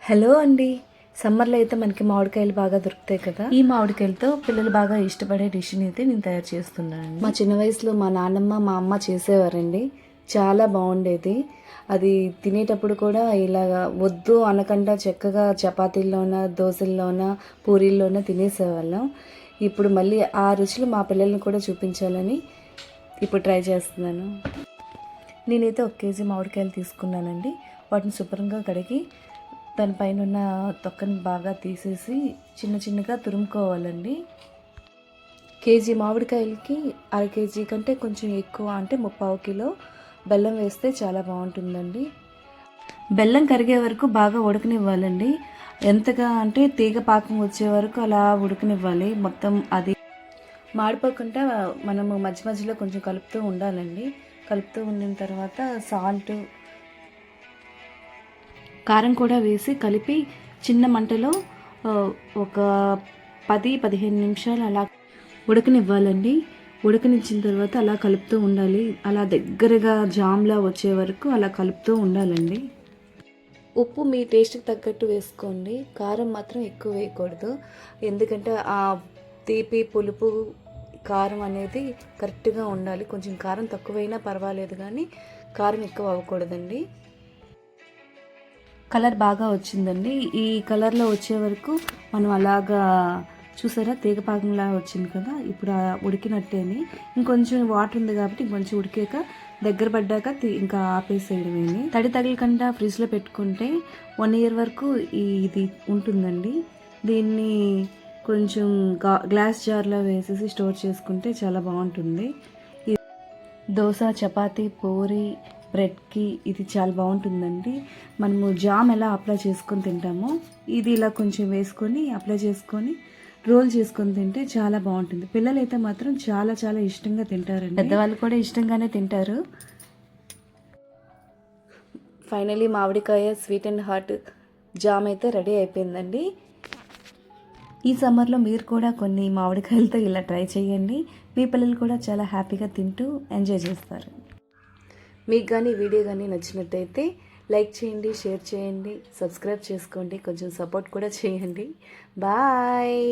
Hello అండి. సమ్మర్లో అయితే మనకి మామిడికాయలు బాగా దొరుకుతాయి కదా. ఈ మామిడికాయలతో పిల్లలు బాగా ఇష్టపడే డిష్ని అయితే నేను తయారు చేస్తున్నాను. మా చిన్న వయసులో మా నాన్నమ్మ మా అమ్మ చేసేవారండి. చాలా బాగుండేది. అది తినేటప్పుడు కూడా ఇలాగా వద్దు అనకుండా చక్కగా చపాతీల్లోన, దోశల్లోన, పూరీల్లోన తినేసేవాళ్ళం. ఇప్పుడు మళ్ళీ ఆ రుచులు మా పిల్లల్ని కూడా చూపించాలని ఇప్పుడు ట్రై చేస్తున్నాను. నేనైతే 1 కేజీ మామిడికాయలు తీసుకున్నానండి. వాటిని శుభ్రంగా కడిగి దానిపైన ఉన్న తొక్కని బాగా తీసేసి చిన్న చిన్నగా తురుముకోవాలండి. కేజీ మామిడికాయలకి 1/2 కేజీ కంటే కొంచెం ఎక్కువ, అంటే 3/4 కిలో బెల్లం వేస్తే చాలా బాగుంటుందండి. బెల్లం కరిగే వరకు బాగా ఉడకనివ్వాలండి. ఎంతగా అంటే తీగ పాకం వచ్చే వరకు అలా ఉడకనివ్వాలి. మొత్తం అది మాడిపోకుండా మనము మధ్య మధ్యలో కొంచెం కలుపుతూ ఉండాలండి. కలుపుతూ ఉండిన తర్వాత సాల్ట్, కారం కూడా వేసి కలిపి చిన్న మంటలో ఒక 10-15 నిమిషాలు అలా ఉడకనివ్వాలండి. ఉడకనిచ్చిన తర్వాత అలా కలుపుతూ ఉండాలి. అలా దగ్గరగా జామ్లా వచ్చే వరకు అలా కలుపుతూ ఉండాలండి. ఉప్పు మీ టేస్ట్కి తగ్గట్టు వేసుకోండి. కారం మాత్రం ఎక్కువ వేయకూడదు. ఎందుకంటే ఆ తీపి, పులుపు, కారం అనేది కరెక్ట్గా ఉండాలి. కొంచెం కారం తక్కువైనా పర్వాలేదు, కానీ కారం ఎక్కువ అవ్వకూడదండి. కలర్ బాగా వచ్చిందండి. ఈ కలర్లో వచ్చే వరకు మనం అలాగా చూసారా, తీగపాకంలా వచ్చింది కదా. ఇప్పుడు ఉడికినట్టేని. ఇంకొంచెం వాటర్ ఉంది కాబట్టి ఇంకొంచెం ఉడికాక దగ్గర పడ్డాక ఇంకా ఆపేసేయడమేని. తడి తగలకుండా ఫ్రిడ్జ్లో పెట్టుకుంటే 1 ఇయర్ వరకు ఇది ఉంటుందండి. దీన్ని కొంచెం గ్లాస్ జార్లో వేసేసి స్టోర్ చేసుకుంటే చాలా బాగుంటుంది. దోశ, చపాతీ, పూరి, బ్రెడ్కి ఇది చాలా బాగుంటుందండి. మనము జామ్ ఎలా అప్లై చేసుకొని తింటామో ఇది ఇలా కొంచెం వేసుకొని అప్లై చేసుకొని రోల్ చేసుకొని తింటే చాలా బాగుంటుంది. పిల్లలు అయితే మాత్రం చాలా చాలా ఇష్టంగా తింటారండి. పెద్దవాళ్ళు కూడా ఇష్టంగానే తింటారు. ఫైనలీ మామిడికాయ స్వీట్ అండ్ హాట్ జామ్ అయితే రెడీ అయిపోయిందండి. ఈ సమ్మర్లో మీరు కూడా కొన్ని మామిడికాయలతో ఇలా ట్రై చేయండి. మీ పిల్లలు కూడా చాలా హ్యాపీగా తింటూ ఎంజాయ్ చేస్తారు. మీకు కానీ ఈ వీడియో కానీ నచ్చినట్టయితే లైక్ చేయండి, షేర్ చేయండి, సబ్స్క్రైబ్ చేసుకోండి, కొంచెం సపోర్ట్ కూడా చేయండి. బాయ్.